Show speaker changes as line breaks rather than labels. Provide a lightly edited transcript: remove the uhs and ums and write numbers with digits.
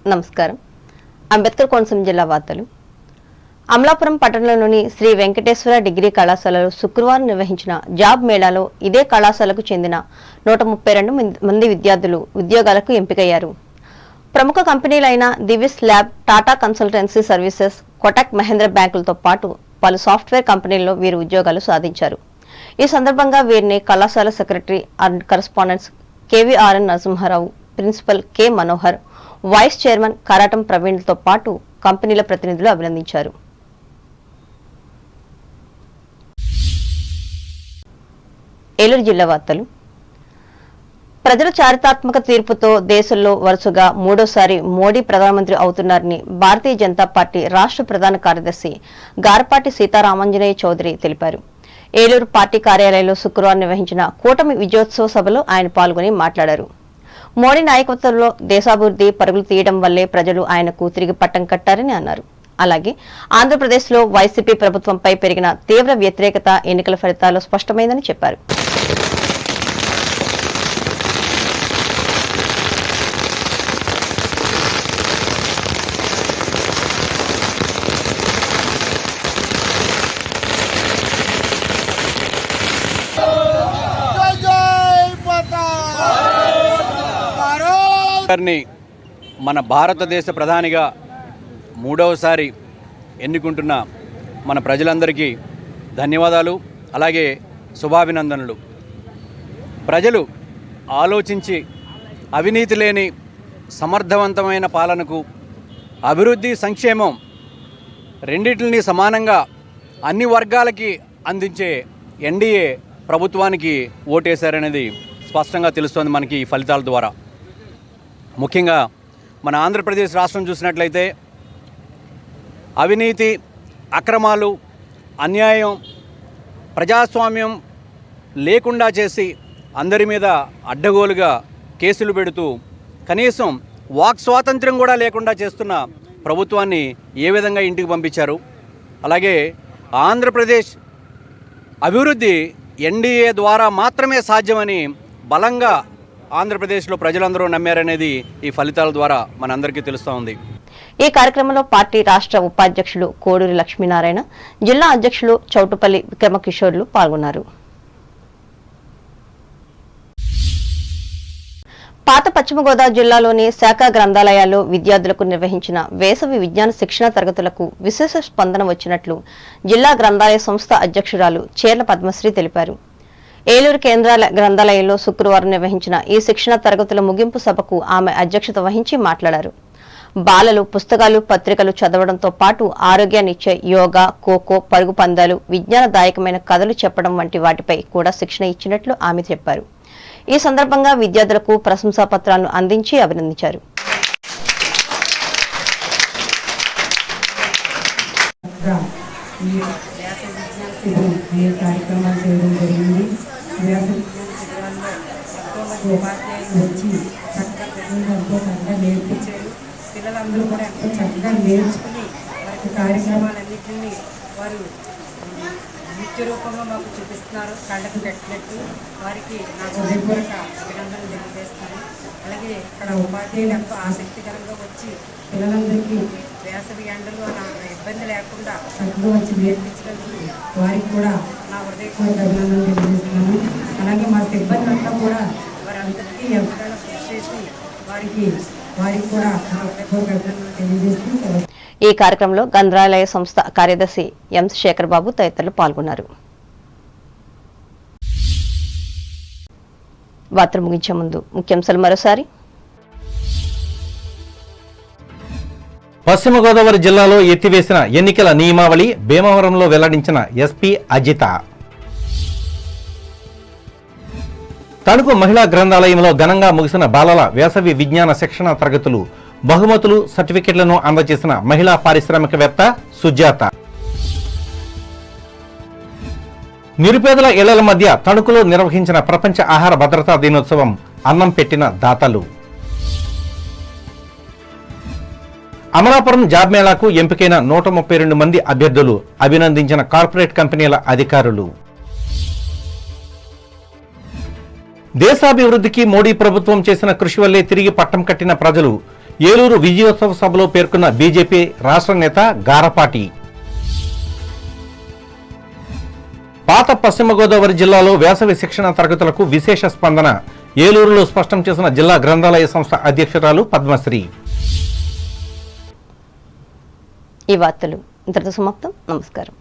నమస్కారం. అంబేద్కర్ కోనసీమ జిల్లా వార్తలు. అమలాపురం పట్టణంలోని శ్రీ వెంకటేశ్వర డిగ్రీ కళాశాలలో శుక్రవారం నిర్వహించిన జాబ్ మేళాలో ఇదే కళాశాలకు చెందిన 132 మంది విద్యార్థులు ఉద్యోగాలకు ఎంపికయ్యారు. ప్రముఖ కంపెనీలైన Divi's lab, Tata consultancy services, Kotak Mahindra బ్యాంకులతో పాటు పలు సాఫ్ట్వేర్ కంపెనీల్లో వీరు ఉద్యోగాలు సాధించారు. ఈ సందర్భంగా వీరిని కళాశాల secretary and correspondents K V R N Narasimharao, principal K Manohar, vice chairman Karatam ప్రవీణ్లతో పాటు కంపెనీల ప్రతినిధులు అభినందించారు. ఏలూరు జిల్లా వార్తలు. ప్రజల చారిత్రాత్మక తీర్పుతో దేశంలో వరుసగా మూడోసారి మోడీ ప్రధానమంత్రి అవుతున్నారని భారతీయ జనతా పార్టీ రాష్ట్ర ప్రధాన కార్యదర్శి గారపాటి సీతారామాంజనేయ చౌదరి తెలిపారు. ఏలూరు పార్టీ కార్యాలయంలో శుక్రవారం నిర్వహించిన కూటమి విజయోత్సవ సభలో ఆయన పాల్గొని మాట్లాడారు. మోడీ నాయకత్వంలో దేశాభివృద్ధి పరుగులు తీయడం వల్లే ప్రజలు ఆయనకు తిరిగి పట్టం కట్టారని అన్నారు. అలాగే ఆంధ్రప్రదేశ్లో వైసీపీ ప్రభుత్వంపై పెరిగిన తీవ్ర వ్యతిరేకత ఎన్నికల ఫలితాల్లో స్పష్టమైందని చెప్పారు.
మన భారతదేశ ప్రధానిగా మూడవసారి ఎన్నుకుంటున్న మన ప్రజలందరికీ ధన్యవాదాలు, అలాగే శుభాభినందనలు. ప్రజలు ఆలోచించి అవినీతి లేని సమర్థవంతమైన పాలనకు, అభివృద్ధి, సంక్షేమం రెండింటిని సమానంగా అన్ని వర్గాలకి అందించే ఎన్డీఏ ప్రభుత్వానికి ఓటేశారనేది స్పష్టంగా తెలుస్తోంది మనకి ఈ ఫలితాల ద్వారా. ముఖ్యంగా మన ఆంధ్రప్రదేశ్ రాష్ట్రం చూసినట్లయితే అవినీతి, అక్రమాలు, అన్యాయం, ప్రజాస్వామ్యం లేకుండా చేసి అందరి మీద అడ్డగోలుగా కేసులు పెడుతూ కనీసం వాక్ స్వాతంత్ర్యం కూడా లేకుండా చేస్తున్న ప్రభుత్వాన్ని ఏ విధంగా ఇంటికి పంపించారు. అలాగే ఆంధ్రప్రదేశ్ అభివృద్ధి ఎన్డీఏ ద్వారా మాత్రమే సాధ్యమని బలంగా ఆంధ్రప్రదేశ్లో ప్రజలందరూ నమ్మారనేది ఈ ఫలితాల ద్వారా మనందరికీ తెలుస్తూ ఉంది.
ఈ కార్యక్రమంలో పార్టీ రాష్ట్ర ఉపాధ్యక్షులు కోడూరి లక్ష్మీనారాయణ, జిల్లా అధ్యక్షులు చౌటుపల్లి విక్రమకిషోర్లు పాల్గొన్నారు. పాత పశ్చిమ గోదావరి జిల్లాలోని శాఖ గ్రంథాలయాల్లో విద్యార్థులకు నిర్వహించిన వేసవి విజ్ఞాన శిక్షణ తరగతులకు విశేష స్పందన వచ్చినట్లు జిల్లా గ్రంథాలయ సంస్థ అధ్యక్షురాలు చేర్ల పద్మశ్రీ తెలిపారు. ఏలూరు కేంద్ర గ్రంథాలయంలో శుక్రవారం నిర్వహించిన ఈ శిక్షణ తరగతుల ముగింపు సభకు ఆమె అధ్యక్షత వహించి మాట్లాడారు. బాలలు పుస్తకాలు, పత్రికలు చదవడంతో పాటు ఆరోగ్యాన్నిచ్చే యోగా, ఖోఖో, పరుగు పందాలు, విజ్ఞానదాయకమైన కథలు చెప్పడం వంటి వాటిపై కూడా శిక్షణ ఇచ్చినట్లు ఆమె చెప్పారు. ఈ సందర్భంగా విద్యార్థులకు ప్రశంసా పత్రాలను అందించి అభినందించారు.
పిల్లలందరూ కూడా ఎంతో చక్కగా నేర్చుకుని వారి కార్యక్రమాలన్నింటినీ వారు నృత్య రూపంలో మాకు చూపిస్తున్నారు. కళ్ళకు కట్టినట్టు వారికి నా హృదయపూర్వక అభినందనలు తెలియజేస్తాను. అలాగే ఇక్కడ ఉపాధ్యాయులు ఎంతో ఆసక్తికరంగా వచ్చి పిల్లలందరికీ వేసవి ఎండలు ఇబ్బంది లేకుండా చక్కగా వచ్చి నేర్పించడానికి వారికి కూడా నా హృదయపూర్వక అభినందనలు తెలియజేస్తున్నాను. అలాగే మా సిబ్బంది అంతా కూడా వారందరికీ ఎంతగానో కృషి చేసి వారికి కూడా హృదయపూర్వక అభినందనలు తెలియజేస్తూ
ఈ కార్యక్రమంలో గ్రంథాలయ సంస్థ కార్యదర్శి ఎం శేఖర్ బాబు తదితరులు పాల్గొన్నారు. వార్తలు ముగించే ముందు ముఖ్యాంశాలు మరోసారి.
పశ్చిమ గోదావరి జిల్లాలో ఎత్తివేసిన ఎన్నికల నియమావళి భీమవరంలో వెల్లడించిన ఎస్పీ అజిత. తణుకు మహిళా గ్రంథాలయంలో ఘనంగా ముగిసిన బాలల వేసవి విజ్ఞాన శిక్షణ తరగతులు, బహుమతులు, సర్టిఫికెట్లను అందజేసిన మహిళా పారిశ్రామికవేత్త సుజాత. నిరుపేదల ఇళ్ల మధ్య తణుకులో నిర్వహించిన ప్రపంచ ఆహార భద్రతా దినోత్సవం, అన్నం పెట్టిన దాతలు. అమలాపురం జాబ్ మేళాకు ఎంపికైన 132 మంది అభ్యర్థులు, అభినందించిన కార్పొరేట్ కంపెనీల అధికారులు. దేశాభివృద్ధికి మోడీ ప్రభుత్వం చేసిన కృషి వల్లే తిరిగి పట్టం కట్టిన ప్రజలు, ఏలూరు విజయోత్సవ సభలో పేర్కొన్న బీజేపీ రాష్ట్ర నేత గారపాటి. పాత పశ్చిమ గోదావరి జిల్లాలో వేసవి శిక్షణ తరగతులకు విశేష స్పందన. ఏలూరులో స్పష్టం చేసిన జిల్లా గ్రంథాలయ సంస్థ అధ్యక్షురాలు పద్మశ్రీ.
ఈ వార్తలు ఇంతటితో సమాప్తం. నమస్కారం.